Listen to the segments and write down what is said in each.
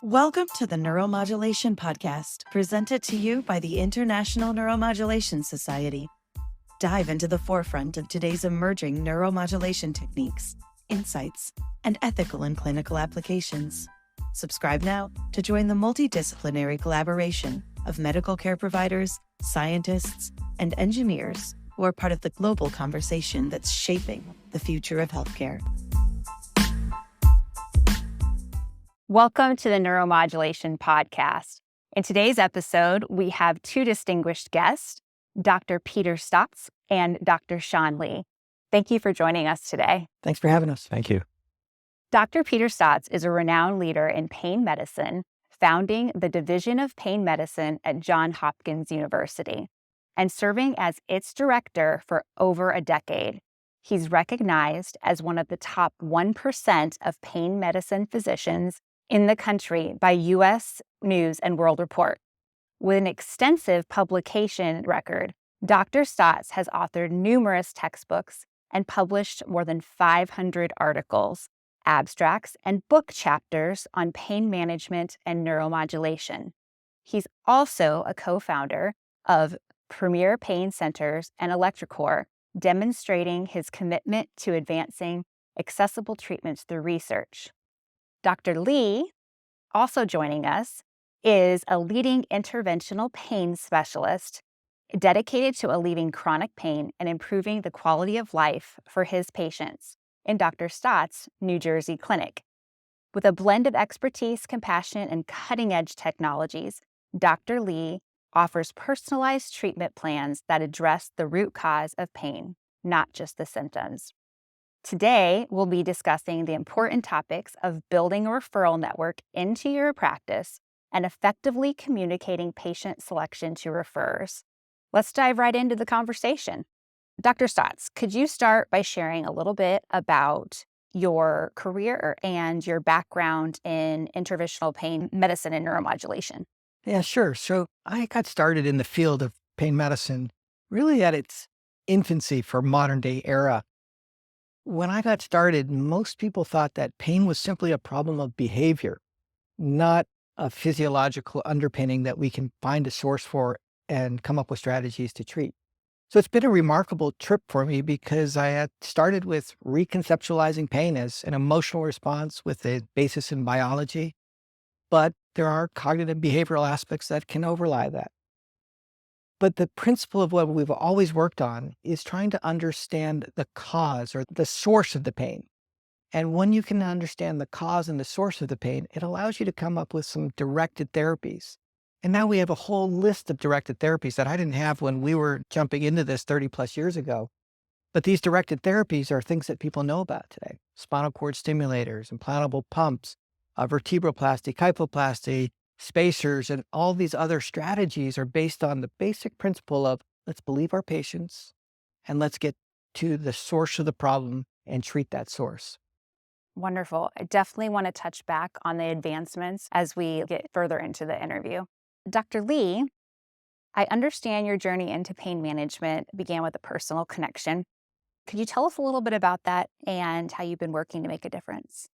Welcome to the Neuromodulation Podcast, presented to you by the International Neuromodulation Society. Dive into the forefront of today's emerging neuromodulation techniques, insights, and ethical and clinical applications. Subscribe now to join the multidisciplinary collaboration of medical care providers, scientists, and engineers who are part of the global conversation that's shaping the future of healthcare. Welcome to the Neuromodulation Podcast. In today's episode, we have two distinguished guests, Dr. Peter Staats and Dr. Sean Lee. Thank you for joining us today. Thanks for having us. Thank you. Dr. Peter Staats is a renowned leader in pain medicine, founding the Division of Pain Medicine at Johns Hopkins University and serving as its director for over a decade. He's recognized as one of the top 1% of pain medicine physicians in the country by U.S. News and World Report. With an extensive publication record, Dr. Staats has authored numerous textbooks and published more than 500 articles, abstracts, and book chapters on pain management and neuromodulation. He's also a co-founder of Premier Pain Centers and electroCore, demonstrating his commitment to advancing accessible treatments through research. Dr. Lee, also joining us, is a leading interventional pain specialist dedicated to alleviating chronic pain and improving the quality of life for his patients in Dr. Staats' New Jersey clinic. With a blend of expertise, compassion, and cutting-edge technologies, Dr. Lee offers personalized treatment plans that address the root cause of pain, not just the symptoms. Today, we'll be discussing the important topics of building a referral network into your practice and effectively communicating patient selection to referrers. Let's dive right into the conversation. Dr. Staats, could you start by sharing a little bit about your career and your background in interventional pain medicine and neuromodulation? Yeah, sure. So I got started in the field of pain medicine really at its infancy for modern day era. When I got started, most people thought that pain was simply a problem of behavior, not a physiological underpinning that we can find a source for and come up with strategies to treat. So it's been a remarkable trip for me because I had started with reconceptualizing pain as an emotional response with a basis in biology, but there are cognitive behavioral aspects that can overlie that. But the principle of what we've always worked on is trying to understand the cause or the source of the pain. And when you can understand the cause and the source of the pain, it allows you to come up with some directed therapies. And now we have a whole list of directed therapies that I didn't have when we were jumping into this 30 plus years ago. But these directed therapies are things that people know about today. Spinal cord stimulators, implantable pumps, vertebroplasty, kyphoplasty, spacers, and all these other strategies are based on the basic principle of let's believe our patients and let's get to the source of the problem and treat that source. Wonderful. I definitely want to touch back on the advancements as we get further into the interview. Dr. Lee, I understand your journey into pain management began with a personal connection. Could you tell us a little bit about that and how you've been working to make a difference?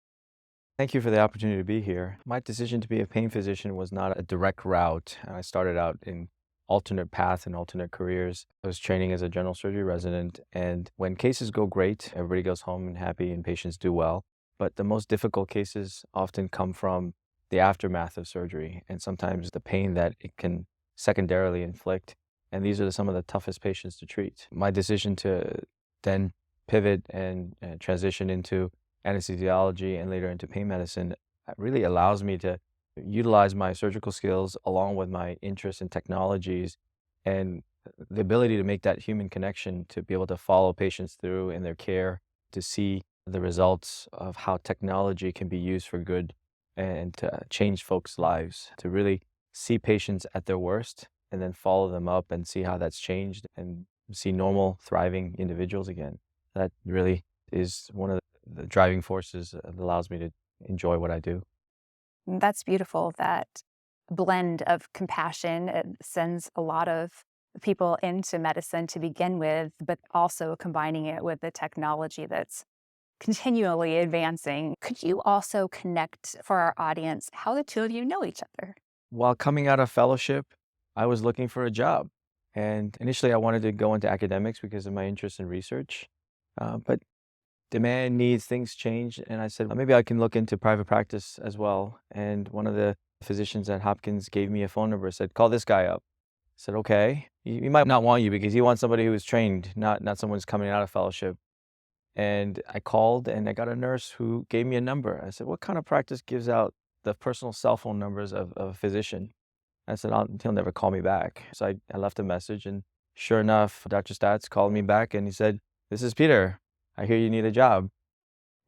Thank you for the opportunity to be here. My decision to be a pain physician was not a direct route. I started out in alternate paths and alternate careers. I was training as a general surgery resident, and when cases go great, everybody goes home and happy and patients do well. But the most difficult cases often come from the aftermath of surgery and sometimes the pain that it can secondarily inflict. And these are some of the toughest patients to treat. My decision to then pivot and transition into anesthesiology and later into pain medicine really allows me to utilize my surgical skills along with my interest in technologies and the ability to make that human connection to be able to follow patients through in their care, to see the results of how technology can be used for good and to change folks' lives, to really see patients at their worst and then follow them up and see how that's changed and see normal, thriving individuals again. That really is one of the driving forces that allows me to enjoy what I do. That's beautiful. That blend of compassion, it sends a lot of people into medicine to begin with, but also combining it with the technology that's continually advancing. Could you also connect for our audience how the two of you know each other? While coming out of fellowship, I was looking for a job. And initially, I wanted to go into academics because of my interest in research. But demand, needs, things changed. And I said, maybe I can look into private practice as well. And one of the physicians at Hopkins gave me a phone number, said, call this guy up. I said, okay. He might not want you because he wants somebody who's trained, not someone who's coming out of fellowship. And I called and I got a nurse who gave me a number. I said, what kind of practice gives out the personal cell phone numbers of a physician? I said, he'll never call me back. So I left a message, and sure enough, Dr. Staats called me back and he said, this is Peter. I hear you need a job.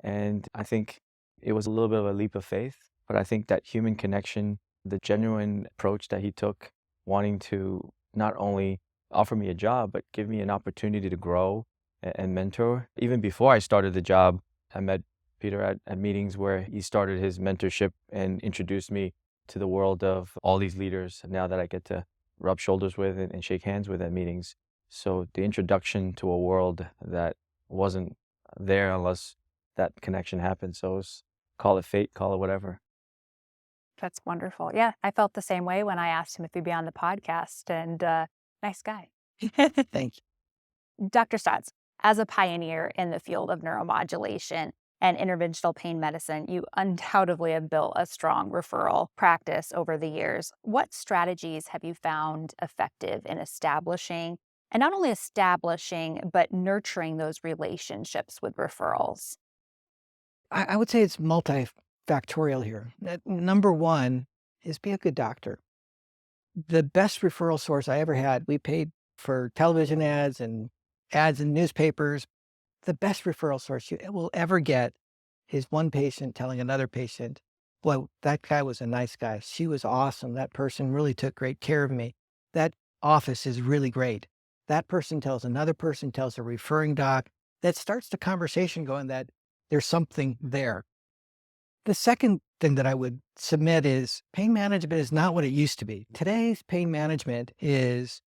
And I think it was a little bit of a leap of faith, but I think that human connection, the genuine approach that he took, wanting to not only offer me a job, but give me an opportunity to grow and mentor. Even before I started the job, I met Peter at meetings where he started his mentorship and introduced me to the world of all these leaders now that I get to rub shoulders with and shake hands with at meetings. So the introduction to a world that wasn't there unless that connection happened. So call it fate, call it whatever. That's wonderful. Yeah, I felt the same way when I asked him if he'd be on the podcast, and nice guy. Thank you. Dr. Staats, as a pioneer in the field of neuromodulation and interventional pain medicine, you undoubtedly have built a strong referral practice over the years. What strategies have you found effective in establishing, and not only establishing, but nurturing those relationships with referrals? I would say it's multifactorial here. Number one is be a good doctor. The best referral source I ever had, we paid for television ads and ads in newspapers. The best referral source you will ever get is one patient telling another patient, boy, that guy was a nice guy. She was awesome. That person really took great care of me. That office is really great. That person tells another person, tells a referring doc. That starts the conversation going that there's something there. The second thing that I would submit is pain management is not what it used to be. Today's pain management is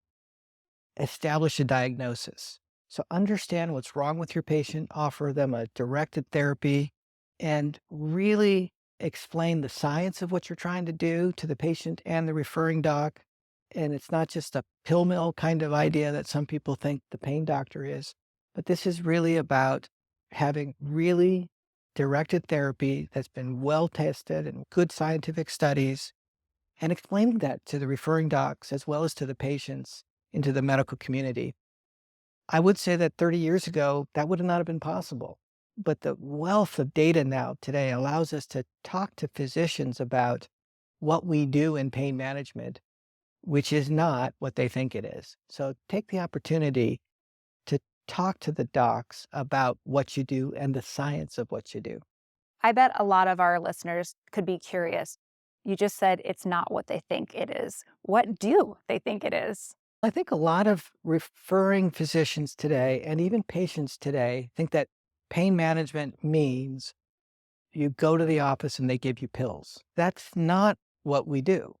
establish a diagnosis. So understand what's wrong with your patient, offer them a directed therapy, and really explain the science of what you're trying to do to the patient and the referring doc. And it's not just a pill mill kind of idea that some people think the pain doctor is, but this is really about having really directed therapy that's been well tested and good scientific studies, and explaining that to the referring docs as well as to the patients into the medical community. I would say that 30 years ago, that would not have been possible. But the wealth of data now today allows us to talk to physicians about what we do in pain management, which is not what they think it is. So take the opportunity to talk to the docs about what you do and the science of what you do. I bet a lot of our listeners could be curious. You just said it's not what they think it is. What do they think it is? I think a lot of referring physicians today and even patients today think that pain management means you go to the office and they give you pills. That's not what we do.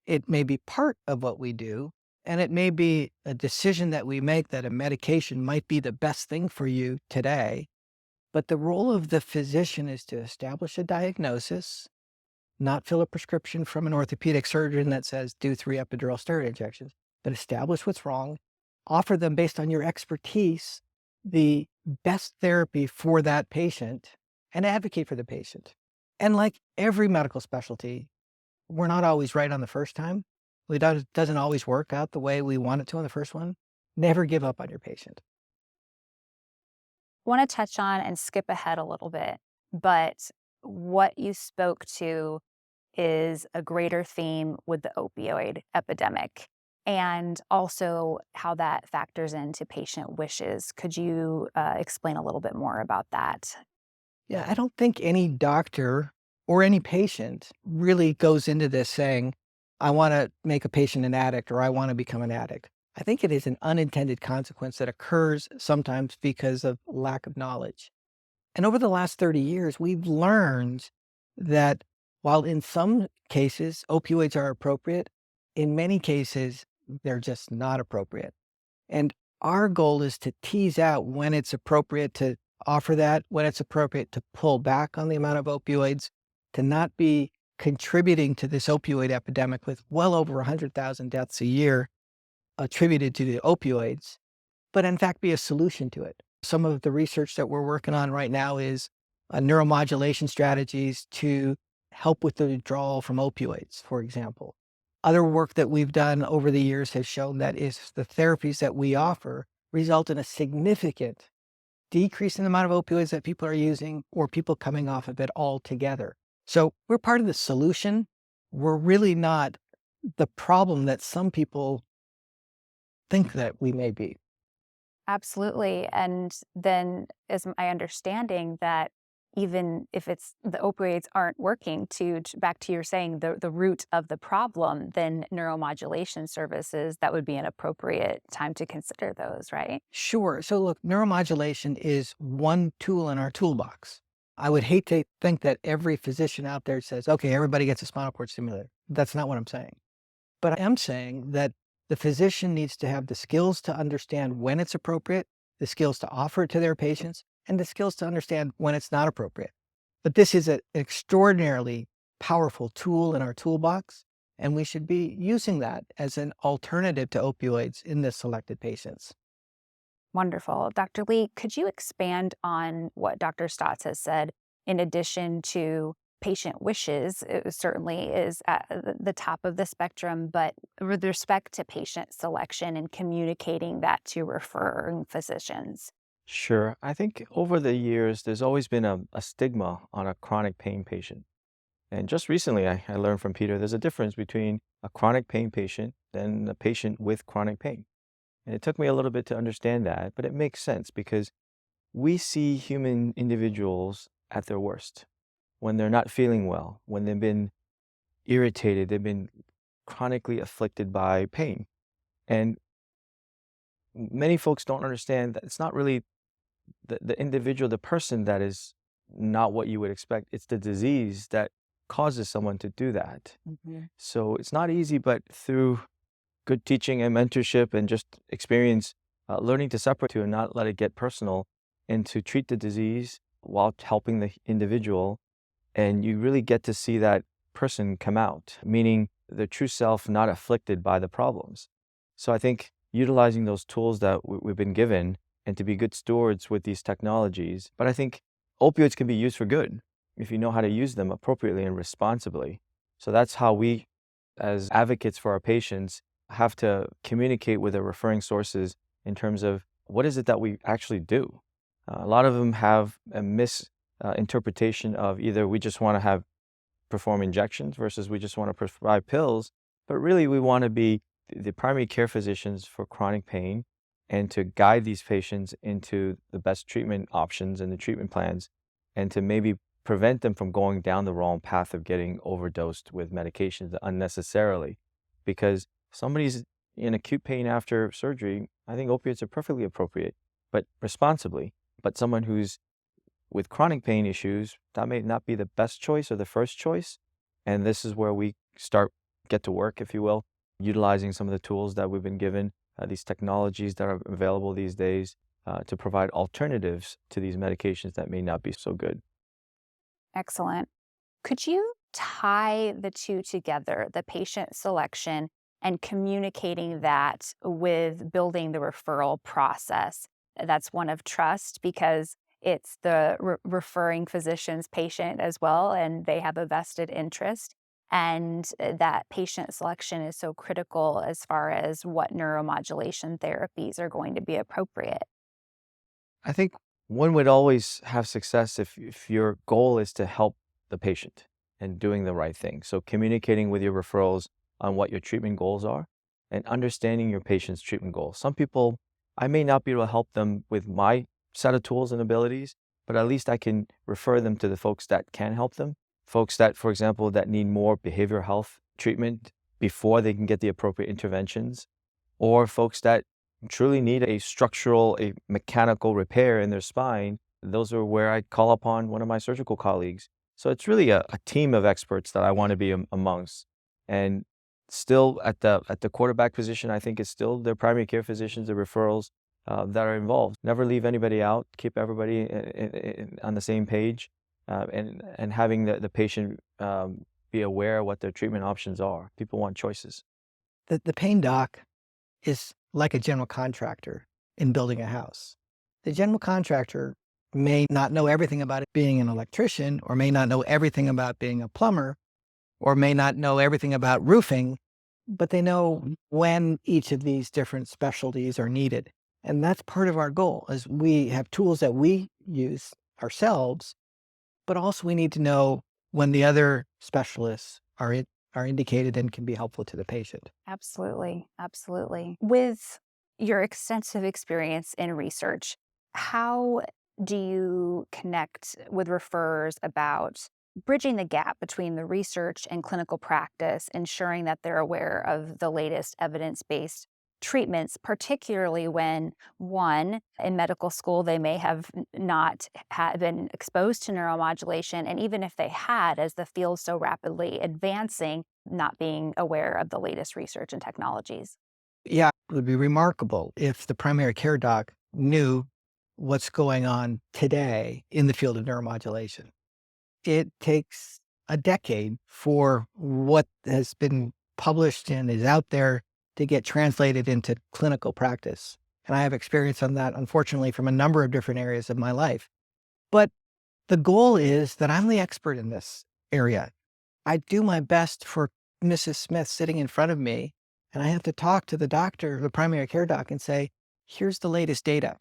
It may be part of what we do, and it may be a decision that we make that a medication might be the best thing for you today. But the role of the physician is to establish a diagnosis, not fill a prescription from an orthopedic surgeon that says do 3 epidural steroid injections, but establish what's wrong, offer them based on your expertise, the best therapy for that patient, and advocate for the patient. And like every medical specialty, we're not always right on the first time. It doesn't always work out the way we want it to on the first one. Never give up on your patient. I want to touch on and skip ahead a little bit, but what you spoke to is a greater theme with the opioid epidemic, and also how that factors into patient wishes. Could you explain a little bit more about that? Yeah, I don't think any doctor or any patient really goes into this saying, I want to make a patient an addict or I want to become an addict. I think it is an unintended consequence that occurs sometimes because of lack of knowledge. And over the last 30 years, we've learned that while in some cases opioids are appropriate, in many cases, they're just not appropriate. And our goal is to tease out when it's appropriate to offer that when it's appropriate, to pull back on the amount of opioids, to not be contributing to this opioid epidemic with well over 100,000 deaths a year attributed to the opioids, but in fact be a solution to it. Some of the research that we're working on right now is neuromodulation strategies to help with the withdrawal from opioids, for example. Other work that we've done over the years has shown that is the therapies that we offer result in a significant decrease in the amount of opioids that people are using or people coming off of it altogether. So we're part of the solution. We're really not the problem that some people think that we may be. Absolutely. And then is my understanding that even if it's the opioids aren't working, to back to your saying the root of the problem, then neuromodulation services, that would be an appropriate time to consider those, right? Sure. So look, neuromodulation is one tool in our toolbox. I would hate to think that every physician out there says, okay, everybody gets a spinal cord stimulator. That's not what I'm saying. But I am saying that the physician needs to have the skills to understand when it's appropriate, the skills to offer it to their patients, and the skills to understand when it's not appropriate. But this is an extraordinarily powerful tool in our toolbox, and we should be using that as an alternative to opioids in the selected patients. Wonderful. Dr. Lee, could you expand on what Dr. Staats has said in addition to patient wishes? It certainly is at the top of the spectrum, but with respect to patient selection and communicating that to referring physicians. Sure. I think over the years, there's always been a stigma on a chronic pain patient. And just recently, I learned from Peter, there's a difference between a chronic pain patient and a patient with chronic pain. And it took me a little bit to understand that, but it makes sense because we see human individuals at their worst when they're not feeling well, when they've been irritated, they've been chronically afflicted by pain. And many folks don't understand that it's not really the individual, the person that is not what you would expect. It's the disease that causes someone to do that. Mm-hmm. So it's not easy, but through good teaching and mentorship and just experience, learning to separate to and not let it get personal and to treat the disease while helping the individual. And you really get to see that person come out, meaning the true self not afflicted by the problems. So I think utilizing those tools that we've been given and to be good stewards with these technologies. But I think opioids can be used for good if you know how to use them appropriately and responsibly. So that's how we, as advocates for our patients, have to communicate with the referring sources in terms of what is it that we actually do. A lot of them have a misinterpretation of either we just want to perform injections versus we just want to prescribe pills, but really we want to be the primary care physicians for chronic pain and to guide these patients into the best treatment options and the treatment plans and to maybe prevent them from going down the wrong path of getting overdosed with medications unnecessarily. Because somebody's in acute pain after surgery, I think opiates are perfectly appropriate, but responsibly. But someone who's with chronic pain issues, that may not be the best choice or the first choice. And this is where we get to work, if you will, utilizing some of the tools that we've been given, these technologies that are available these days to provide alternatives to these medications that may not be so good. Excellent. Could you tie the two together, the patient selection and communicating that with building the referral process? That's one of trust because it's the referring physician's patient as well, and they have a vested interest. And that patient selection is so critical as far as what neuromodulation therapies are going to be appropriate. I think one would always have success if your goal is to help the patient and doing the right thing. So communicating with your referrals on what your treatment goals are and understanding your patient's treatment goals. Some people, I may not be able to help them with my set of tools and abilities, but at least I can refer them to the folks that can help them. Folks that, for example, that need more behavioral health treatment before they can get the appropriate interventions, or folks that truly need a mechanical repair in their spine. Those are where I call upon one of my surgical colleagues. So it's really a team of experts that I want to be amongst. And still at the quarterback position, I think it's still their primary care physicians, the referrals, that are involved. Never leave anybody out. Keep everybody on the same page, and having the patient be aware of what their treatment options are. People want choices. The pain doc is like a general contractor in building a house. The general contractor may not know everything about it being an electrician, or may not know everything about being a plumber, or may not know everything about roofing, but they know when each of these different specialties are needed. And that's part of our goal, is we have tools that we use ourselves, but also we need to know when the other specialists are indicated and can be helpful to the patient. Absolutely. Absolutely. With your extensive experience in research, how do you connect with referrers about bridging the gap between the research and clinical practice, ensuring that they're aware of the latest evidence-based treatments, particularly when, one, in medical school, they may have not been exposed to neuromodulation, and even if they had, as the field's so rapidly advancing, not being aware of the latest research and technologies? Yeah, it would be remarkable if the primary care doc knew what's going on today in the field of neuromodulation. It takes a decade for what has been published and is out there to get translated into clinical practice. And I have experience on that, unfortunately, from a number of different areas of my life. But the goal is that I'm the expert in this area. I do my best for Mrs. Smith sitting in front of me, and I have to talk to the doctor, the primary care doc, and say, here's the latest data.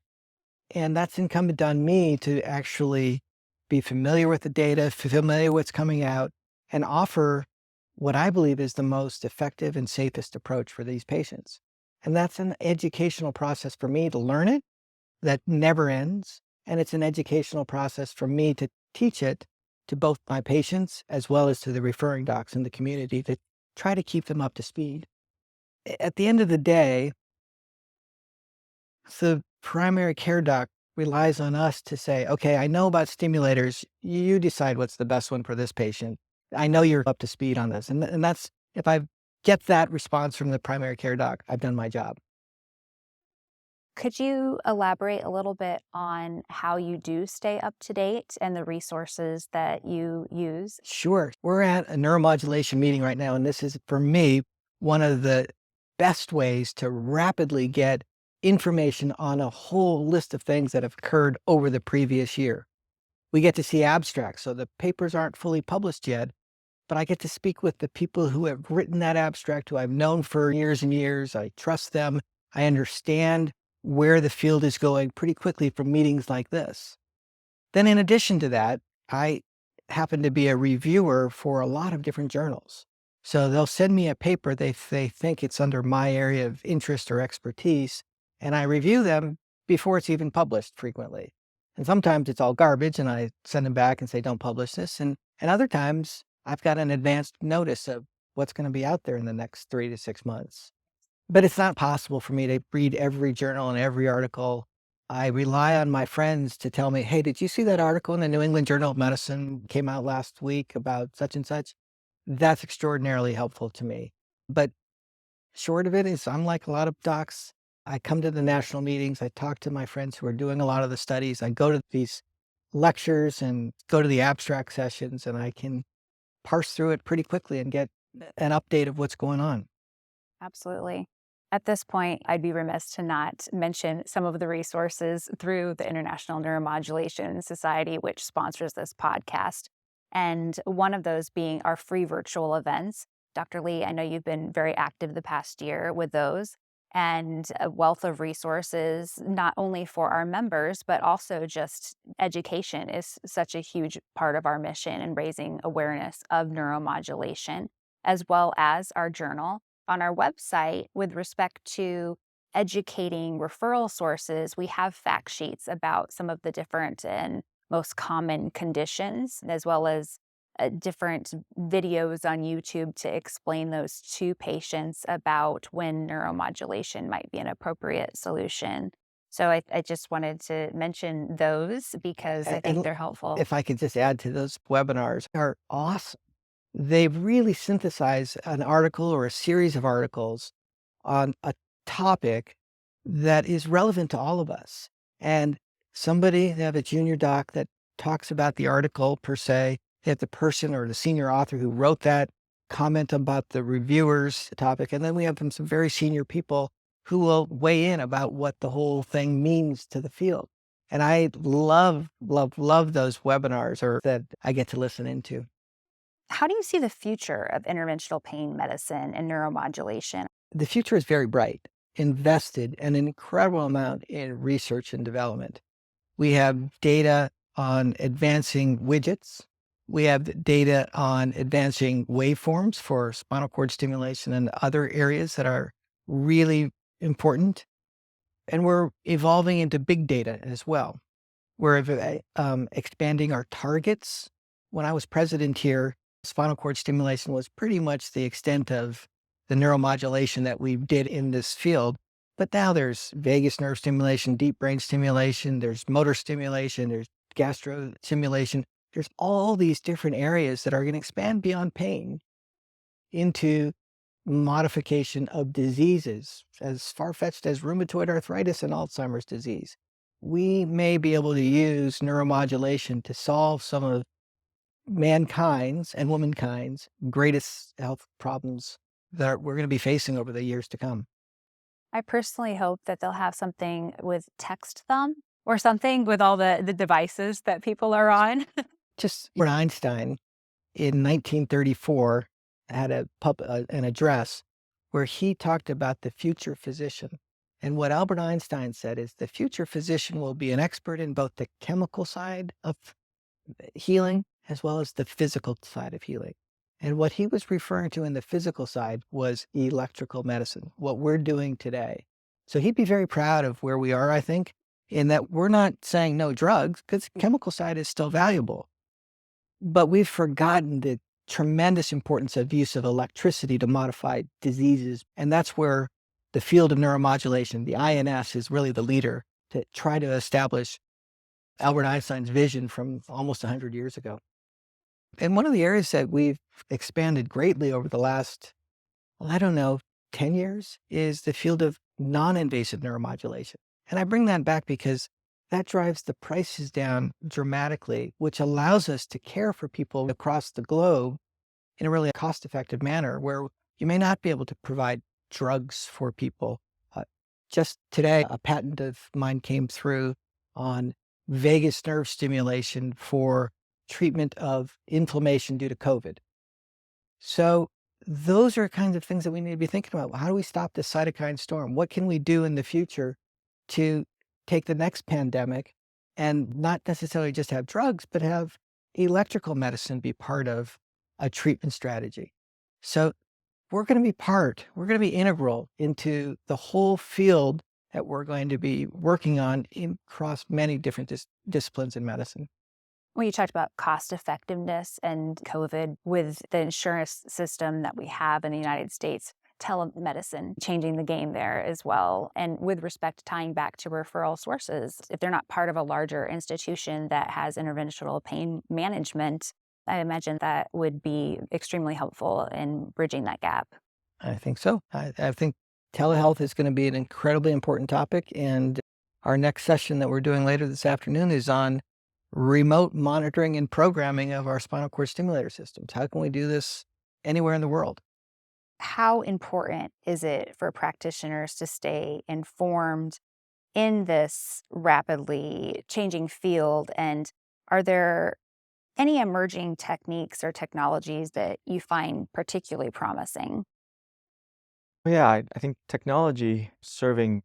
And that's incumbent on me to actually be familiar with the data, familiar with what's coming out, and offer what I believe is the most effective and safest approach for these patients. And that's an educational process for me to learn it that never ends. And it's an educational process for me to teach it to both my patients as well as to the referring docs in the community, to try to keep them up to speed. At the end of the day, the primary care doc relies on us to say, okay, I know about stimulators. You decide what's the best one for this patient. I know you're up to speed on this. And that's, if I get that response from the primary care doc, I've done my job. Could you elaborate a little bit on how you do stay up to date and the resources that you use? Sure. We're at a neuromodulation meeting right now, and this is, for me, one of the best ways to rapidly get information on a whole list of things that have occurred over the previous year. We get to see abstracts, so the papers aren't fully published yet, but I get to speak with the people who have written that abstract, who I've known for years and years. I trust them. I understand where the field is going pretty quickly from meetings like this. Then in addition to that, I happen to be a reviewer for a lot of different journals. So they'll send me a paper they think it's under my area of interest or expertise, and I review them before it's even published frequently. And sometimes it's all garbage, and I send them back and say, don't publish this. And other times I've got an advanced notice of what's going to be out there in the next 3 to 6 months. But it's not possible for me to read every journal and every article. I rely on my friends to tell me, hey, did you see that article in the New England Journal of Medicine came out last week about such and such? That's extraordinarily helpful to me. But short of it is, I'm like a lot of docs. I come to the national meetings. I talk to my friends who are doing a lot of the studies. I go to these lectures and go to the abstract sessions, and I can parse through it pretty quickly and get an update of what's going on. Absolutely. At this point, I'd be remiss to not mention some of the resources through the International Neuromodulation Society, which sponsors this podcast. And one of those being our free virtual events. Dr. Lee, I know you've been very active the past year with those, and a wealth of resources, not only for our members, but also just education is such a huge part of our mission in raising awareness of neuromodulation, as well as our journal. On our website, with respect to educating referral sources, we have fact sheets about some of the different and most common conditions, as well as different videos on YouTube to explain those to patients about when neuromodulation might be an appropriate solution. So I just wanted to mention those because I think they're helpful. If I could just add to, those webinars are awesome. They really synthesize an article or a series of articles on a topic that is relevant to all of us. And they have a junior doc that talks about the article per se. They have the person or the senior author who wrote that comment about the reviewer's topic. And then we have some very senior people who will weigh in about what the whole thing means to the field. And I love those webinars that I get to listen into. How do you see the future of interventional pain medicine and neuromodulation? The future is very bright, invested an incredible amount in research and development. We have data on advancing widgets. We have data on advancing waveforms for spinal cord stimulation and other areas that are really important. And we're evolving into big data as well. We're expanding our targets. When I was president here, spinal cord stimulation was pretty much the extent of the neuromodulation that we did in this field. But now there's vagus nerve stimulation, deep brain stimulation, there's motor stimulation, there's gastro stimulation. There's all these different areas that are going to expand beyond pain into modification of diseases as far-fetched as rheumatoid arthritis and Alzheimer's disease. We may be able to use neuromodulation to solve some of mankind's and womankind's greatest health problems that we're going to be facing over the years to come. I personally hope that they'll have something with text thumb or something with all the devices that people are on. Just Albert Einstein in 1934 had an address where he talked about the future physician. And what Albert Einstein said is the future physician will be an expert in both the chemical side of healing as well as the physical side of healing. And what he was referring to in the physical side was electrical medicine, what we're doing today. So he'd be very proud of where we are, I think, in that we're not saying no drugs, because the chemical side is still valuable. But we've forgotten the tremendous importance of use of electricity to modify diseases. And that's where the field of neuromodulation, the INS, is really the leader to try to establish Albert Einstein's vision from almost 100 years ago. And one of the areas that we've expanded greatly over the last, 10 years is the field of non-invasive neuromodulation. And I bring that back because that drives the prices down dramatically, which allows us to care for people across the globe in a really cost-effective manner where you may not be able to provide drugs for people. Just today, a patent of mine came through on vagus nerve stimulation for treatment of inflammation due to COVID. So those are kinds of things that we need to be thinking about. How do we stop this cytokine storm? What can we do in the future to take the next pandemic and not necessarily just have drugs, but have electrical medicine be part of a treatment strategy? So we're going to be integral into the whole field that we're going to be working on across many different disciplines in medicine. When you talked about cost effectiveness and COVID with the insurance system that we have in the United States, telemedicine changing the game there as well. And with respect to tying back to referral sources, if they're not part of a larger institution that has interventional pain management, I imagine that would be extremely helpful in bridging that gap. I think so. I think telehealth is going to be an incredibly important topic. And our next session that we're doing later this afternoon is on remote monitoring and programming of our spinal cord stimulator systems. How can we do this anywhere in the world? How important is it for practitioners to stay informed in this rapidly changing field? And are there any emerging techniques or technologies that you find particularly promising? Yeah, I think technology serving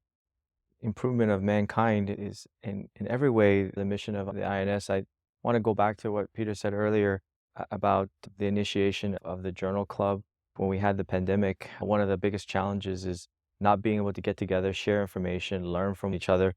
improvement of mankind is in every way the mission of the INS. I want to go back to what Peter said earlier about the initiation of the journal club. When we had the pandemic, one of the biggest challenges is not being able to get together, share information, learn from each other,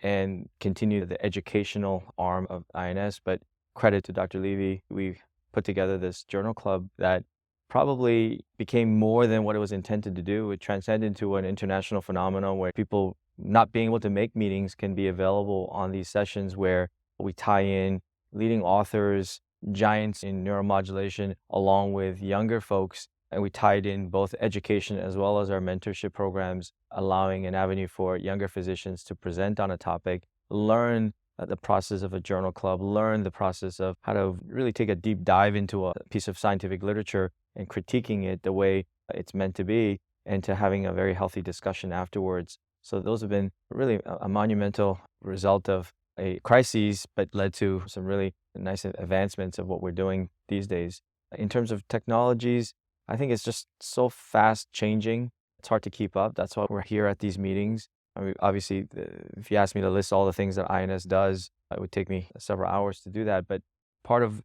and continue the educational arm of INS. But credit to Dr. Levy, we put together this journal club that probably became more than what it was intended to do. It transcended into an international phenomenon where people not being able to make meetings can be available on these sessions where we tie in leading authors, giants in neuromodulation, along with younger folks And we tied in both education as well as our mentorship programs, allowing an avenue for younger physicians to present on a topic, learn the process of a journal club, learn the process of how to really take a deep dive into a piece of scientific literature and critiquing it the way it's meant to be, and to having a very healthy discussion afterwards. So those have been really a monumental result of a crisis, but led to some really nice advancements of what we're doing these days. In terms of technologies, I think it's just so fast changing. It's hard to keep up. That's why we're here at these meetings. I mean, obviously, if you ask me to list all the things that INS does, it would take me several hours to do that. But part of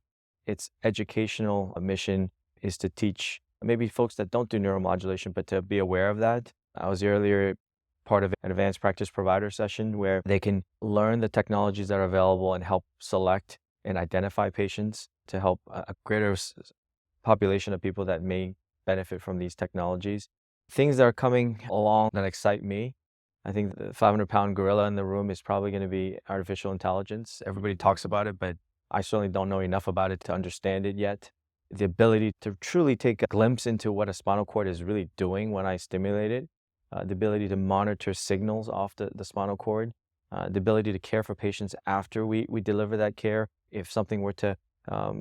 its educational mission is to teach maybe folks that don't do neuromodulation, but to be aware of that. I was earlier part of an advanced practice provider session where they can learn the technologies that are available and help select and identify patients to help a greater population of people that may benefit from these technologies. Things that are coming along that excite me. I think the 500-pound gorilla in the room is probably going to be artificial intelligence. Everybody talks about it, but I certainly don't know enough about it to understand it yet. The ability to truly take a glimpse into what a spinal cord is really doing when I stimulate it, the ability to monitor signals off the spinal cord, the ability to care for patients after we deliver that care. If something were to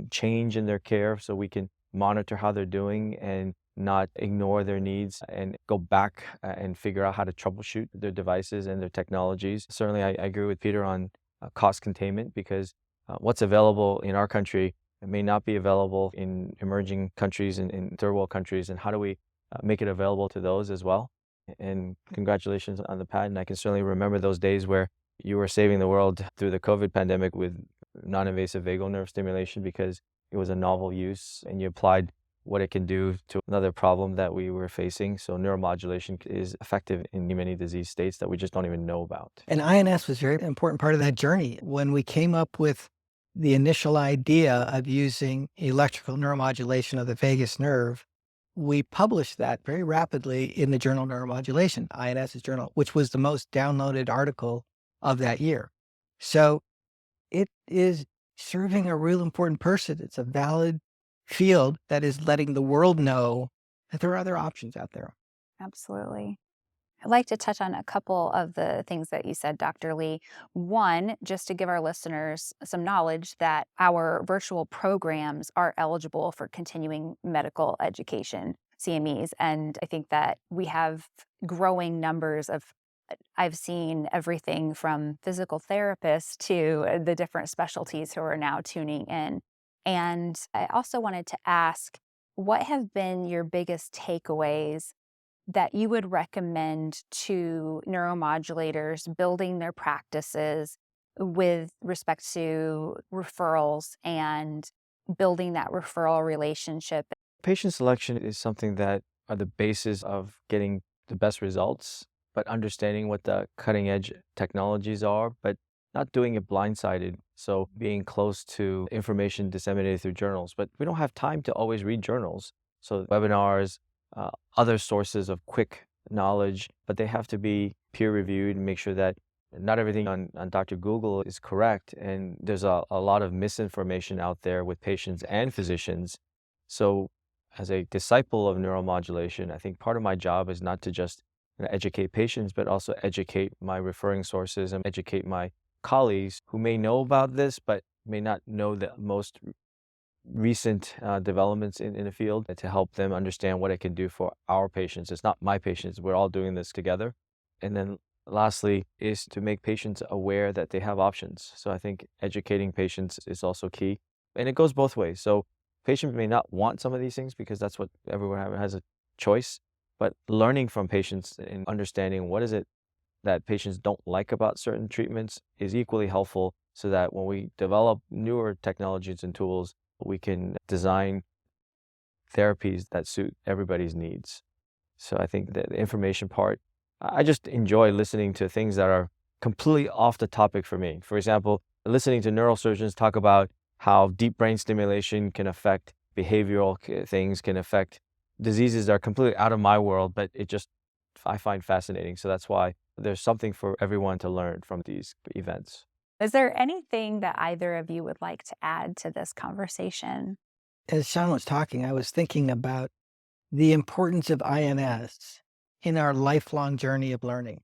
change in their care, so we can monitor how they're doing and not ignore their needs and go back and figure out how to troubleshoot their devices and their technologies. Certainly, I agree with Peter on cost containment, because what's available in our country may not be available in emerging countries and in third world countries. And how do we make it available to those as well? And congratulations on the patent. I can certainly remember those days where you were saving the world through the COVID pandemic with non-invasive vagal nerve stimulation, because it was a novel use and you applied what it can do to another problem that we were facing. So neuromodulation is effective in many disease states that we just don't even know about. And INS was a very important part of that journey. When we came up with the initial idea of using electrical neuromodulation of the vagus nerve, we published that very rapidly in the journal Neuromodulation, INS's journal, which was the most downloaded article of that year. So it is serving a real important person. It's a valid field that is letting the world know that there are other options out there. Absolutely. I'd like to touch on a couple of the things that you said, Dr. Lee. One, just to give our listeners some knowledge that our virtual programs are eligible for continuing medical education, CMEs. And I think that we have growing numbers of, I've seen everything from physical therapists to the different specialties who are now tuning in. And I also wanted to ask, what have been your biggest takeaways that you would recommend to neuromodulators building their practices with respect to referrals and building that referral relationship? Patient selection is something that are the basis of getting the best results, but understanding what the cutting edge technologies are, but not doing it blindsided. So being close to information disseminated through journals, but we don't have time to always read journals. So webinars, other sources of quick knowledge, but they have to be peer reviewed and make sure that not everything on Dr. Google is correct. And there's a lot of misinformation out there with patients and physicians. So as a disciple of neuromodulation, I think part of my job is not to just educate patients, but also educate my referring sources and educate my colleagues who may know about this, but may not know the most recent developments in the field, to help them understand what it can do for our patients. It's not my patients. We're all doing this together. And then lastly is to make patients aware that they have options. So I think educating patients is also key. And it goes both ways. So patients may not want some of these things because that's what everyone has a choice, but learning from patients and understanding what is it that patients don't like about certain treatments is equally helpful, so that when we develop newer technologies and tools, we can design therapies that suit everybody's needs. So I think that the information part, I just enjoy listening to things that are completely off the topic for me. For example, listening to neurosurgeons talk about how deep brain stimulation can affect behavioral things, can affect diseases that are completely out of my world, but I find fascinating. So that's why there's something for everyone to learn from these events. Is there anything that either of you would like to add to this conversation? As Sean was talking, I was thinking about the importance of INS in our lifelong journey of learning,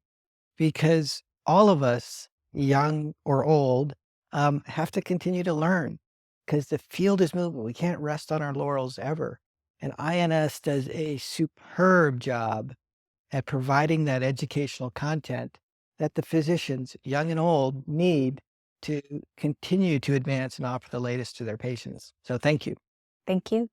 because all of us, young or old, have to continue to learn because the field is moving. We can't rest on our laurels ever. And INS does a superb job at providing that educational content that the physicians, young and old, need to continue to advance and offer the latest to their patients. So thank you. Thank you,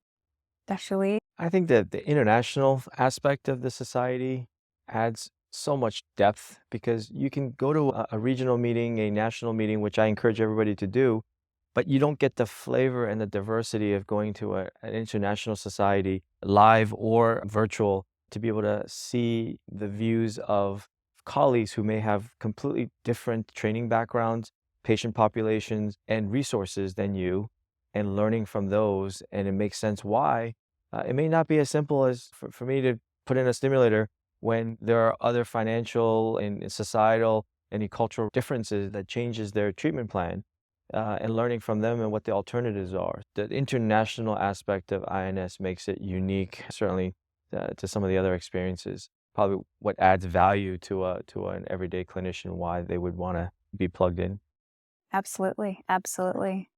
Dr. Lee. I think that the international aspect of the society adds so much depth because you can go to a regional meeting, a national meeting, which I encourage everybody to do, but you don't get the flavor and the diversity of going to an international society, live or virtual, to be able to see the views of colleagues who may have completely different training backgrounds, patient populations, and resources than you, and learning from those. And it makes sense why. It may not be as simple as for me to put in a stimulator when there are other financial and societal and cultural differences that changes their treatment plan, and learning from them and what the alternatives are. The international aspect of INS makes it unique, certainly to some of the other experiences. Probably what adds value to an everyday clinician, why they would want to be plugged in. Absolutely. Absolutely.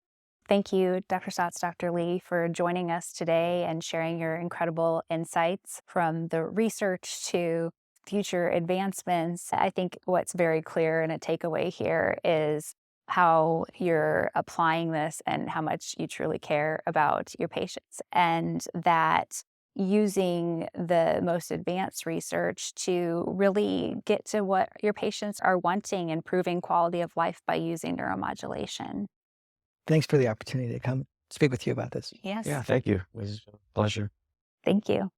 Thank you, Dr. Staats, Dr. Lee, for joining us today and sharing your incredible insights from the research to future advancements. I think what's very clear and a takeaway here is how you're applying this and how much you truly care about your patients, and that using the most advanced research to really get to what your patients are wanting, improving quality of life by using neuromodulation. Thanks for the opportunity to come speak with you about this. Yes. Yeah, thank you. It was a pleasure. Thank you.